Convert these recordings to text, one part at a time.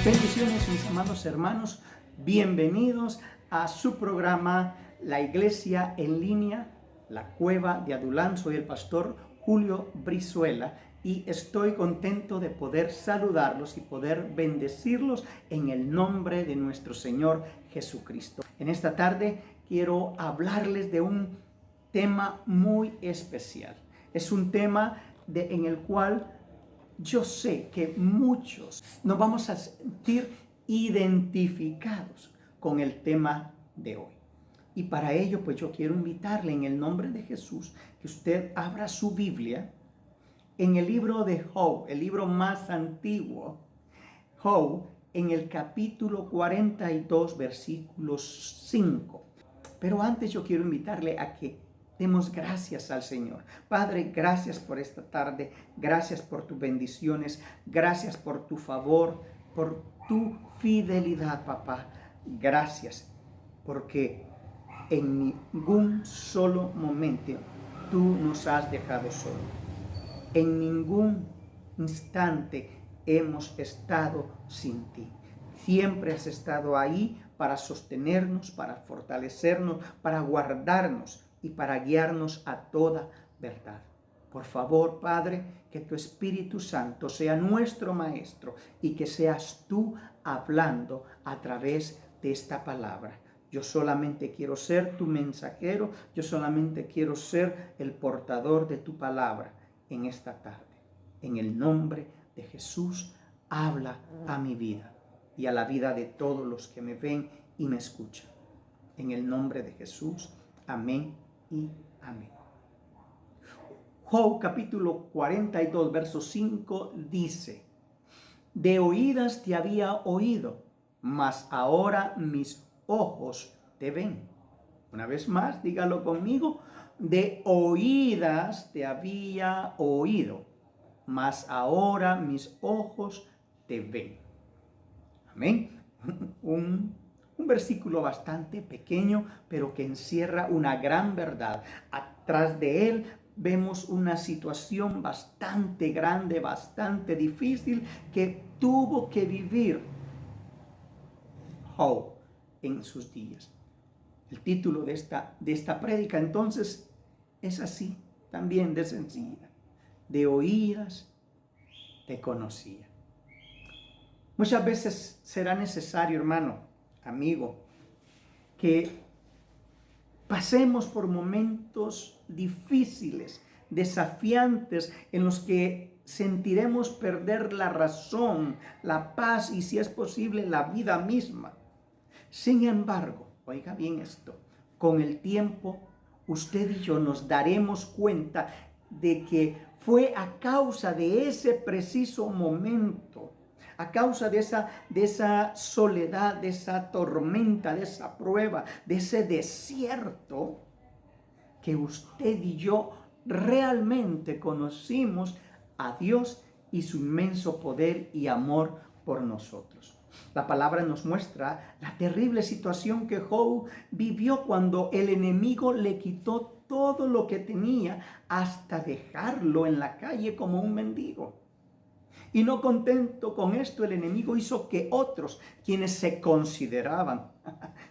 Bendiciones, mis amados hermanos. Bienvenidos a su programa La Iglesia en Línea, La Cueva de Adulán. Soy el pastor Julio Brizuela y estoy contento de poder saludarlos y poder bendecirlos en el nombre de nuestro Señor Jesucristo. En esta tarde quiero hablarles de un tema muy especial. Es un tema en el cual yo sé que muchos nos vamos a sentir identificados con el tema de hoy. Y para ello, pues yo quiero invitarle en el nombre de Jesús que usted abra su Biblia en el libro de Job, el libro más antiguo, Job, en el capítulo 42, versículos 5. Pero antes yo quiero invitarle a que demos gracias al Señor. Padre, gracias por esta tarde, gracias por tus bendiciones, gracias por tu favor, por tu fidelidad, papá. Gracias, porque en ningún solo momento tú nos has dejado solos. En ningún instante hemos estado sin ti. Siempre has estado ahí para sostenernos, para fortalecernos, para guardarnos y para guiarnos a toda verdad. Por favor, Padre, que tu Espíritu Santo sea nuestro Maestro y que seas tú hablando a través de esta palabra. Yo solamente quiero ser tu mensajero, yo solamente quiero ser el portador de tu palabra en esta tarde. En el nombre de Jesús, habla a mi vida y a la vida de todos los que me ven y me escuchan. En el nombre de Jesús, amén y amén. Job capítulo 42, verso 5 dice: de oídas te había oído, mas ahora mis ojos te ven. Una vez más, dígalo conmigo: de oídas te había oído, mas ahora mis ojos te ven. Amén. Un versículo bastante pequeño, pero que encierra una gran verdad. Atrás de él vemos una situación bastante grande, bastante difícil que tuvo que vivir Job en sus días. El título de esta prédica entonces es así, también de sencilla: de oídas te conocía. Muchas veces será necesario, hermano, amigo, que pasemos por momentos difíciles, desafiantes, en los que sentiremos perder la razón, la paz y, si es posible, la vida misma. Sin embargo, oiga bien esto, con el tiempo usted y yo nos daremos cuenta de que fue a causa de ese preciso momento, a causa de esa soledad, de esa tormenta, de esa prueba, de ese desierto, que usted y yo realmente conocimos a Dios y su inmenso poder y amor por nosotros. La palabra nos muestra la terrible situación que Job vivió cuando el enemigo le quitó todo lo que tenía hasta dejarlo en la calle como un mendigo. Y no contento con esto, el enemigo hizo que otros, quienes se consideraban,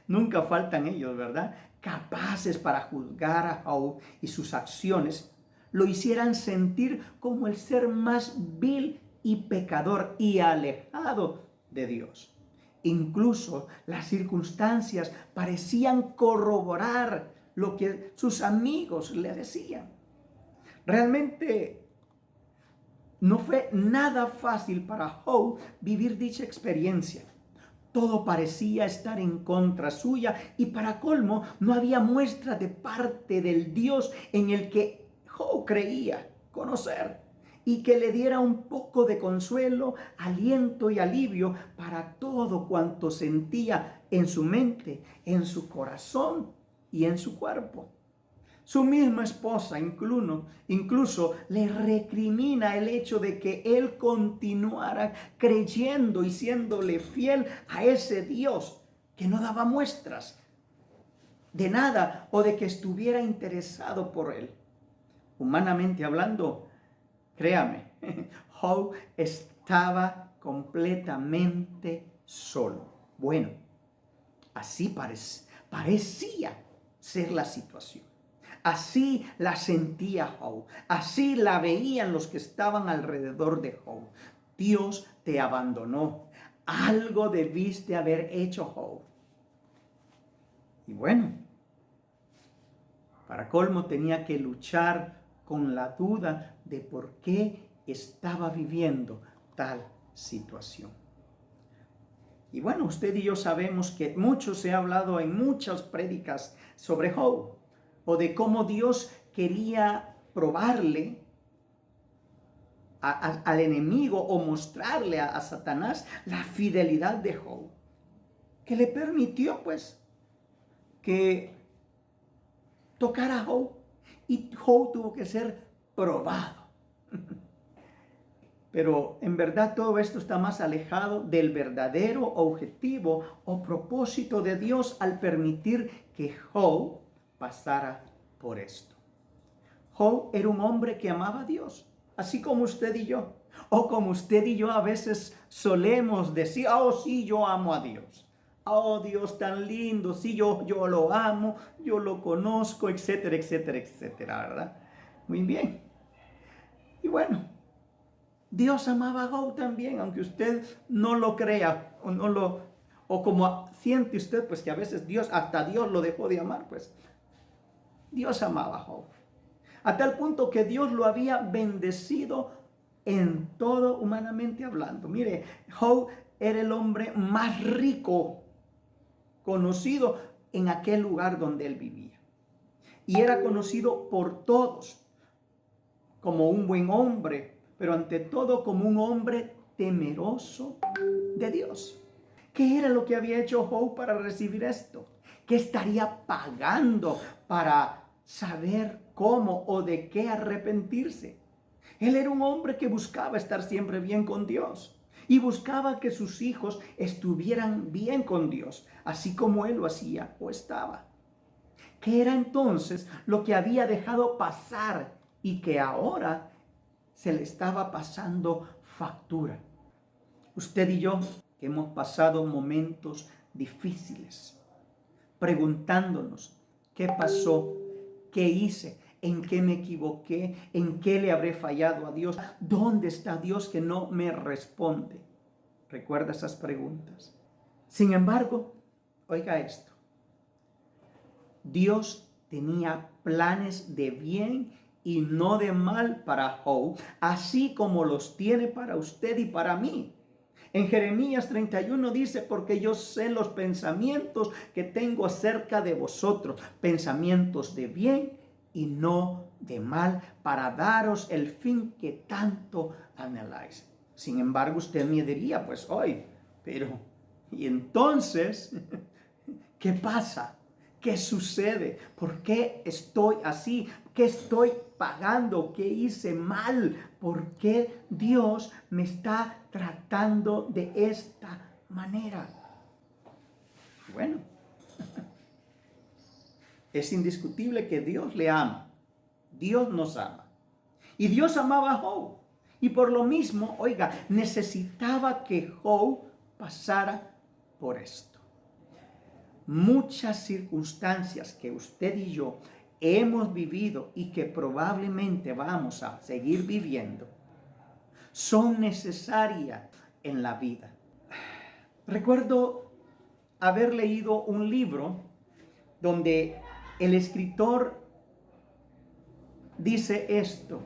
nunca faltan ellos, ¿verdad?, capaces para juzgar a Job y sus acciones, lo hicieran sentir como el ser más vil y pecador y alejado de Dios. Incluso las circunstancias parecían corroborar lo que sus amigos le decían. Realmente no fue nada fácil para Job vivir dicha experiencia. Todo parecía estar en contra suya y, para colmo, no había muestra de parte del Dios en el que Job creía conocer y que le diera un poco de consuelo, aliento y alivio para todo cuanto sentía en su mente, en su corazón y en su cuerpo. Su misma esposa incluso le recrimina el hecho de que él continuara creyendo y siéndole fiel a ese Dios que no daba muestras de nada o de que estuviera interesado por él. Humanamente hablando, créame, Job estaba completamente solo. Bueno, así parecía ser la situación. Así la sentía Job. Así la veían los que estaban alrededor de Job. Dios te abandonó. Algo debiste haber hecho, Job. Y bueno, para colmo tenía que luchar con la duda de por qué estaba viviendo tal situación. Y bueno, usted y yo sabemos que mucho se ha hablado en muchas prédicas sobre Job, o de cómo Dios quería probarle al enemigo o mostrarle a Satanás la fidelidad de Job, que le permitió pues que tocara a Job, y Job tuvo que ser probado. Pero en verdad todo esto está más alejado del verdadero objetivo o propósito de Dios al permitir que Job pasara por esto. Job era un hombre que amaba a Dios, así como usted y yo. O como usted y yo a veces solemos decir, oh sí, yo amo a Dios. Oh Dios tan lindo, sí, yo lo amo, yo lo conozco, etcétera, etcétera, etcétera, ¿verdad? Muy bien. Y bueno, Dios amaba a Job también, aunque usted no lo crea o como siente usted, pues que a veces hasta Dios lo dejó de amar, pues Dios amaba a Job. A tal punto que Dios lo había bendecido en todo humanamente hablando. Mire, Job era el hombre más rico conocido en aquel lugar donde él vivía. Y era conocido por todos como un buen hombre, pero ante todo como un hombre temeroso de Dios. ¿Qué era lo que había hecho Job para recibir esto? ¿Qué estaría pagando para saber cómo o de qué arrepentirse? Él era un hombre que buscaba estar siempre bien con Dios y buscaba que sus hijos estuvieran bien con Dios, así como él lo hacía o estaba. ¿Qué era entonces lo que había dejado pasar y que ahora se le estaba pasando factura? Usted y yo, que hemos pasado momentos difíciles, preguntándonos, ¿qué pasó? ¿Qué hice? ¿En qué me equivoqué? ¿En qué le habré fallado a Dios? ¿Dónde está Dios que no me responde? Recuerda esas preguntas. Sin embargo, oiga esto. Dios tenía planes de bien y no de mal para Job, así como los tiene para usted y para mí. En Jeremías 31 dice, porque yo sé los pensamientos que tengo acerca de vosotros, pensamientos de bien y no de mal, para daros el fin que tanto anheláis. Sin embargo, usted me diría, pues hoy, pero, ¿y entonces qué pasa? ¿Qué sucede? ¿Por qué estoy así? ¿Qué estoy pagando? ¿Qué hice mal? ¿Por qué Dios me está tratando de esta manera? Bueno, es indiscutible que Dios le ama. Dios nos ama. Y Dios amaba a Job. Y por lo mismo, oiga, necesitaba que Job pasara por esto. Muchas circunstancias que usted y yo hemos vivido y que probablemente vamos a seguir viviendo son necesarias en la vida. Recuerdo haber leído un libro donde el escritor dice esto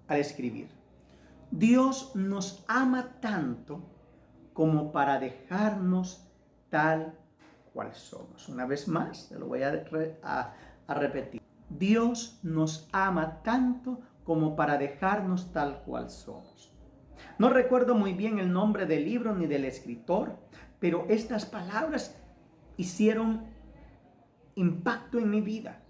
al escribir: Dios nos ama tanto como para dejarnos tal cual somos. Una vez más, se lo voy a repetir. Dios nos ama tanto como para dejarnos tal cual somos. No recuerdo muy bien el nombre del libro ni del escritor, pero estas palabras hicieron impacto en mi vida.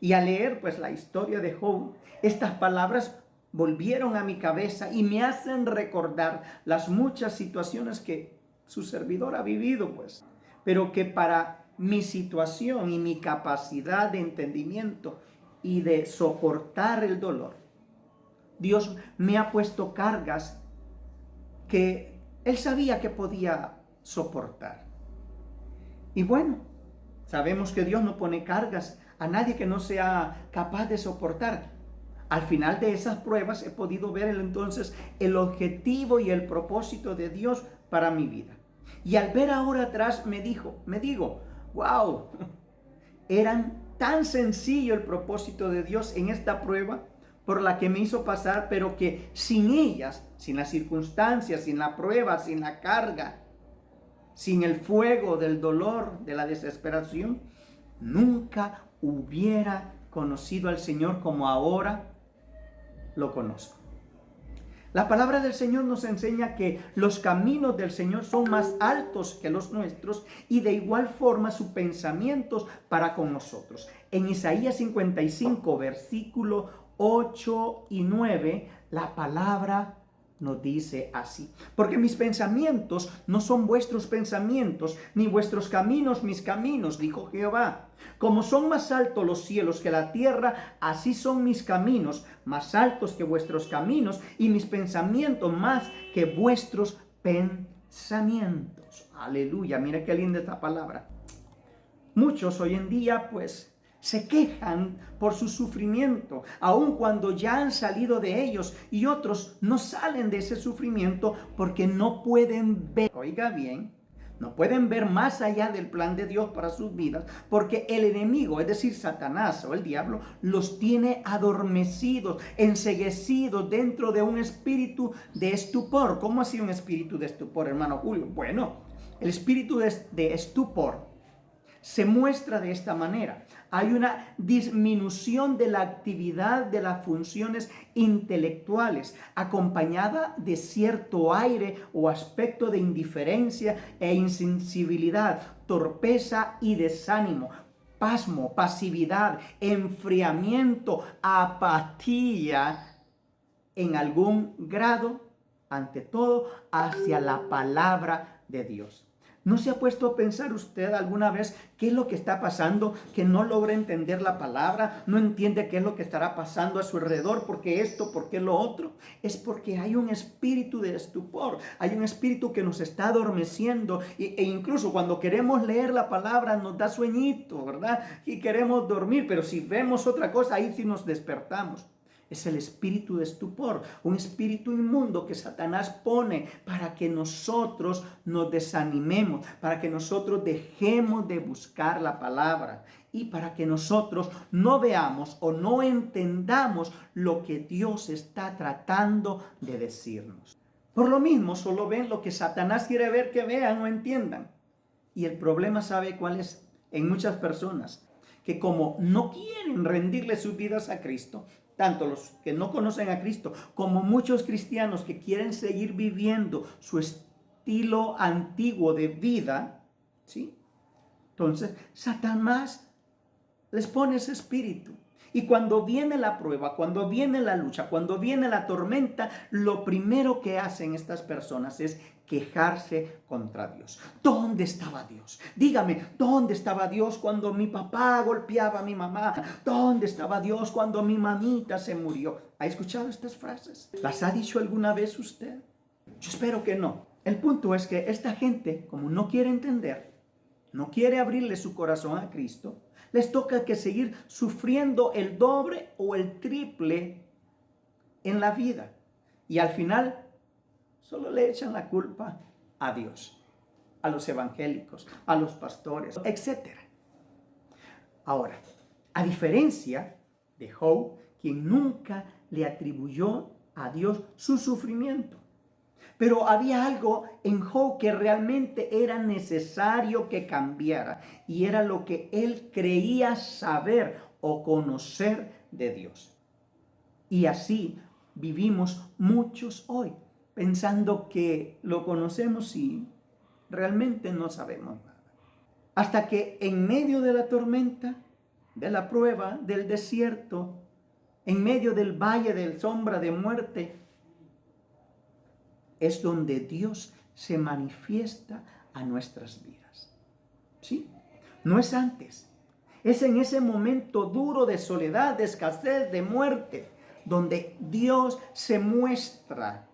Y al leer pues la historia de Job, estas palabras volvieron a mi cabeza y me hacen recordar las muchas situaciones que su servidor ha vivido, pues, pero que para mi situación y mi capacidad de entendimiento y de soportar el dolor, Dios me ha puesto cargas que él sabía que podía soportar. Y bueno, sabemos que Dios no pone cargas a nadie que no sea capaz de soportar. Al final de esas pruebas he podido ver entonces el objetivo y el propósito de Dios para mi vida. Y al ver ahora atrás me digo, wow, eran tan sencillo el propósito de Dios en esta prueba por la que me hizo pasar, pero que sin ellas, sin las circunstancias, sin la prueba, sin la carga, sin el fuego del dolor, de la desesperación, nunca hubiera conocido al Señor como ahora lo conozco. La palabra del Señor nos enseña que los caminos del Señor son más altos que los nuestros y de igual forma sus pensamientos para con nosotros. En Isaías 55, versículo 8 y 9, la palabra nos dice así: porque mis pensamientos no son vuestros pensamientos, ni vuestros caminos mis caminos, dijo Jehová. Como son más altos los cielos que la tierra, así son mis caminos más altos que vuestros caminos, y mis pensamientos más que vuestros pensamientos. Aleluya, mira qué linda esta palabra. Muchos hoy en día pues se quejan por su sufrimiento, aun cuando ya han salido de ellos, y otros no salen de ese sufrimiento porque no pueden ver, oiga bien, no pueden ver más allá del plan de Dios para sus vidas, porque el enemigo, es decir, Satanás o el diablo, los tiene adormecidos, enceguecidos dentro de un espíritu de estupor. ¿Cómo así un espíritu de estupor, hermano Julio? Bueno, el espíritu de estupor se muestra de esta manera. Hay una disminución de la actividad de las funciones intelectuales, acompañada de cierto aire o aspecto de indiferencia e insensibilidad, torpeza y desánimo, pasmo, pasividad, enfriamiento, apatía en algún grado, ante todo, hacia la palabra de Dios. ¿No se ha puesto a pensar usted alguna vez qué es lo que está pasando? Que no logra entender la palabra, no entiende qué es lo que estará pasando a su alrededor, porque esto, porque lo otro. Es porque hay un espíritu de estupor, hay un espíritu que nos está adormeciendo, e incluso cuando queremos leer la palabra nos da sueñito, ¿verdad? Y queremos dormir, pero si vemos otra cosa, ahí sí nos despertamos. Es el espíritu de estupor, un espíritu inmundo que Satanás pone para que nosotros nos desanimemos, para que nosotros dejemos de buscar la palabra y para que nosotros no veamos o no entendamos lo que Dios está tratando de decirnos. Por lo mismo, solo ven lo que Satanás quiere ver que vean o entiendan. Y el problema, ¿sabe cuál es? En muchas personas, que como no quieren rendirle sus vidas a Cristo, tanto los que no conocen a Cristo como muchos cristianos que quieren seguir viviendo su estilo antiguo de vida, ¿sí? Entonces, Satanás les pone ese espíritu. Y cuando viene la prueba, cuando viene la lucha, cuando viene la tormenta, lo primero que hacen estas personas es quejarse contra Dios. ¿Dónde estaba Dios? Dígame, ¿dónde estaba Dios cuando mi papá golpeaba a mi mamá? ¿Dónde estaba Dios cuando mi mamita se murió? ¿Ha escuchado estas frases? ¿Las ha dicho alguna vez usted? Yo espero que no. El punto es que esta gente, como no quiere entender, no quiere abrirle su corazón a Cristo, les toca que seguir sufriendo el doble o el triple en la vida. Y al final solo le echan la culpa a Dios, a los evangélicos, a los pastores, etc. Ahora, a diferencia de Job, quien nunca le atribuyó a Dios su sufrimiento. Pero había algo en Job que realmente era necesario que cambiara, y era lo que él creía saber o conocer de Dios. Y así vivimos muchos hoy, pensando que lo conocemos y realmente no sabemos nada. Hasta que en medio de la tormenta, de la prueba, del desierto, en medio del valle de sombra de muerte, es donde Dios se manifiesta a nuestras vidas. ¿Sí? No es antes. Es en ese momento duro de soledad, de escasez, de muerte, donde Dios se muestra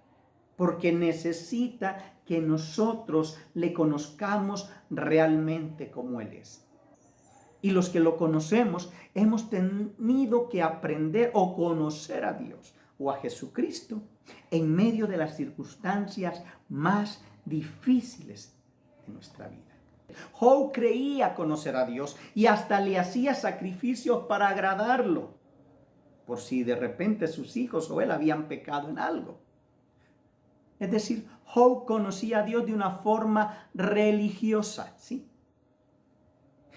porque necesita que nosotros le conozcamos realmente como Él es. Y los que lo conocemos hemos tenido que aprender o conocer a Dios o a Jesucristo en medio de las circunstancias más difíciles de nuestra vida. Job creía conocer a Dios y hasta le hacía sacrificios para agradarlo, por si de repente sus hijos o él habían pecado en algo. Es decir, Job conocía a Dios de una forma religiosa, ¿sí?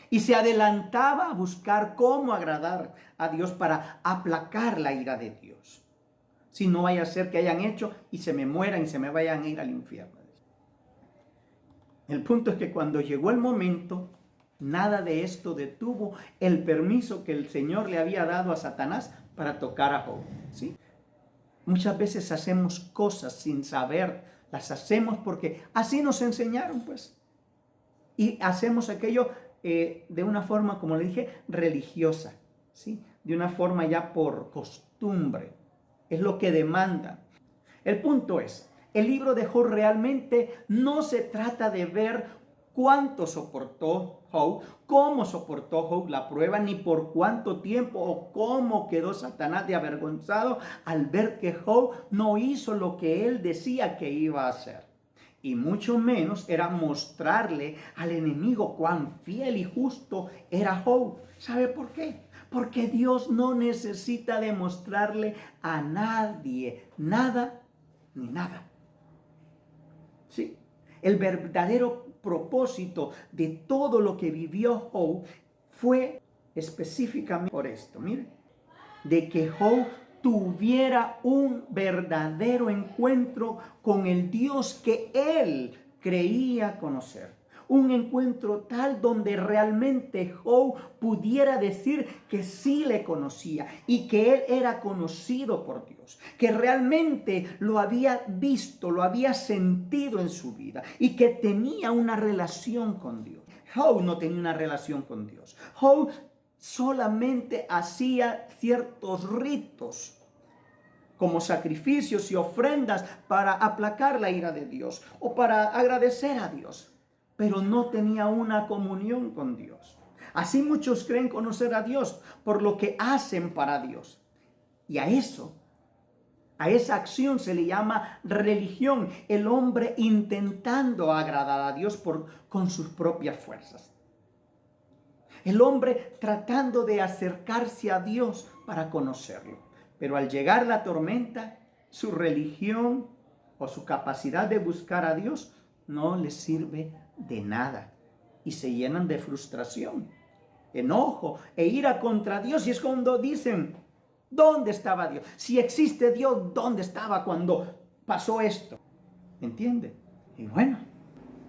Y se adelantaba a buscar cómo agradar a Dios para aplacar la ira de Dios. Si no vaya a ser que hayan hecho y se me mueran y se me vayan a ir al infierno. El punto es que cuando llegó el momento, nada de esto detuvo el permiso que el Señor le había dado a Satanás para tocar a Job, ¿sí? Muchas veces hacemos cosas sin saber, las hacemos porque así nos enseñaron, pues. Y hacemos aquello de una forma, como le dije, religiosa, ¿sí? De una forma ya por costumbre. Es lo que demanda. El punto es, el libro de Job realmente no se trata de ver cuánto soportó Job, cómo soportó Job la prueba, ni por cuánto tiempo o cómo quedó Satanás de avergonzado al ver que Job no hizo lo que él decía que iba a hacer. Y mucho menos era mostrarle al enemigo cuán fiel y justo era Job. ¿Sabe por qué? Porque Dios no necesita demostrarle a nadie nada ni nada. Sí, el verdadero propósito de todo lo que vivió Job fue específicamente por esto, mire, de que Job tuviera un verdadero encuentro con el Dios que él creía conocer. Un encuentro tal donde realmente Job pudiera decir que sí le conocía y que él era conocido por Dios, que realmente lo había visto, lo había sentido en su vida y que tenía una relación con Dios. Job no tenía una relación con Dios. Job solamente hacía ciertos ritos como sacrificios y ofrendas para aplacar la ira de Dios o para agradecer a Dios, pero no tenía una comunión con Dios. Así muchos creen conocer a Dios por lo que hacen para Dios. Y a esa acción se le llama religión, el hombre intentando agradar a Dios con sus propias fuerzas. El hombre tratando de acercarse a Dios para conocerlo. Pero al llegar la tormenta, su religión o su capacidad de buscar a Dios no les sirve de nada. Y se llenan de frustración, enojo e ira contra Dios. Y es cuando dicen, ¿dónde estaba Dios? Si existe Dios, ¿dónde estaba cuando pasó esto? ¿Entiende? Y bueno,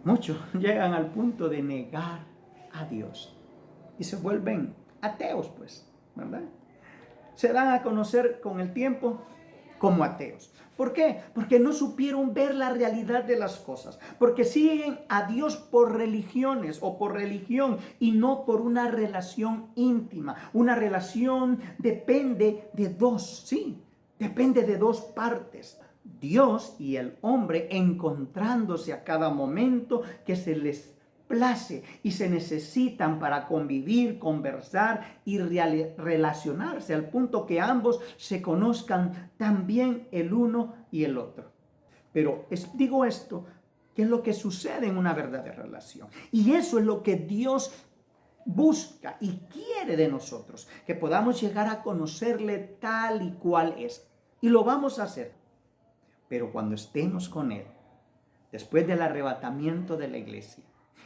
muchos llegan al punto de negar a Dios. Y se vuelven ateos, pues, ¿verdad? Se dan a conocer con el tiempo como ateos. ¿Por qué? Porque no supieron ver la realidad de las cosas. Porque siguen a Dios por religiones o por religión y no por una relación íntima. Una relación depende de dos, sí, depende de dos partes. Dios y el hombre encontrándose a cada momento que se les place y se necesitan para convivir, conversar y relacionarse al punto que ambos se conozcan también el uno y el otro. Pero digo esto, que es lo que sucede en una verdadera relación. Y eso es lo que Dios busca y quiere de nosotros, que podamos llegar a conocerle tal y cual es. Y lo vamos a hacer. Pero cuando estemos con Él, después del arrebatamiento de la iglesia,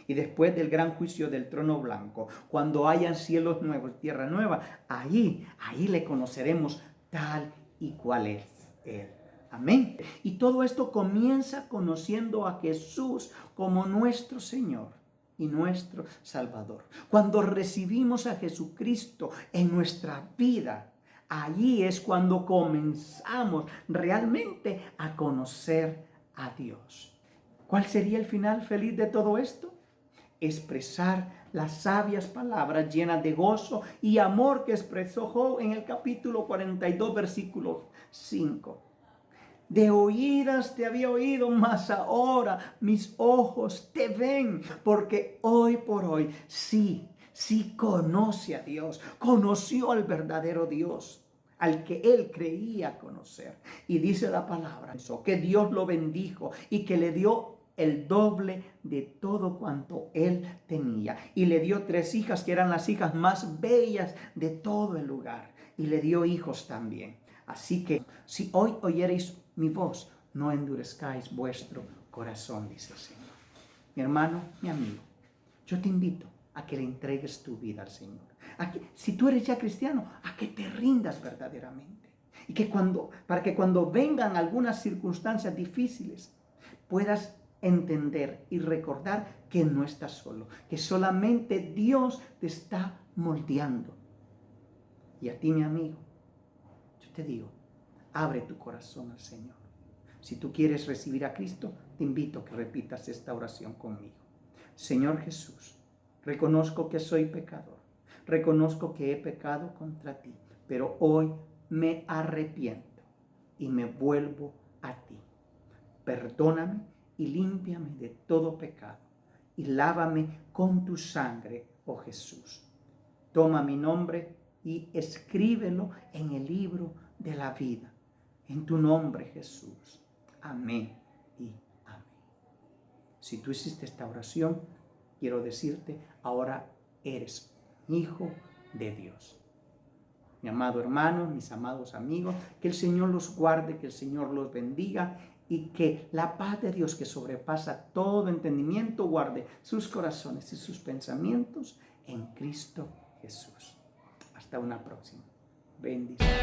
y después del gran juicio del trono blanco, cuando hayan cielos nuevos, tierra nueva, ahí le conoceremos tal y cual es Él. Amén. Y todo esto comienza conociendo a Jesús como nuestro Señor y nuestro Salvador. Cuando recibimos a Jesucristo en nuestra vida, allí es cuando comenzamos realmente a conocer a Dios. ¿Cuál sería el final feliz de todo esto? Expresar las sabias palabras llenas de gozo y amor que expresó Job en el capítulo 42, versículo 5. De oídas te había oído, mas ahora mis ojos te ven, porque hoy por hoy sí conoce a Dios, conoció al verdadero Dios, al que él creía conocer. Y dice la palabra, que Dios lo bendijo y que le dio el doble de todo cuanto él tenía. Y le dio 3 hijas que eran las hijas más bellas de todo el lugar. Y le dio hijos también. Así que si hoy oyereis mi voz, no endurezcáis vuestro corazón, dice el Señor. Mi hermano, mi amigo, yo te invito a que le entregues tu vida al Señor. Si tú eres ya cristiano, a que te rindas verdaderamente. Y que para que cuando vengan algunas circunstancias difíciles, puedas entender y recordar que no estás solo, que solamente Dios te está moldeando. Y a ti, mi amigo, yo te digo, abre tu corazón al Señor. Si tú quieres recibir a Cristo, te invito a que repitas esta oración conmigo. Señor Jesús, reconozco que soy pecador, reconozco que he pecado contra ti, pero hoy me arrepiento y me vuelvo a ti. Perdóname y límpiame de todo pecado y lávame con tu sangre, oh Jesús. Toma mi nombre y escríbelo en el libro de la vida. En tu nombre, Jesús. Amén y amén. Si tú hiciste esta oración, quiero decirte, ahora eres un hijo de Dios. Mi amado hermano, mis amados amigos, que el Señor los guarde, que el Señor los bendiga y que la paz de Dios que sobrepasa todo entendimiento guarde sus corazones y sus pensamientos en Cristo Jesús. Hasta una próxima. Bendiciones.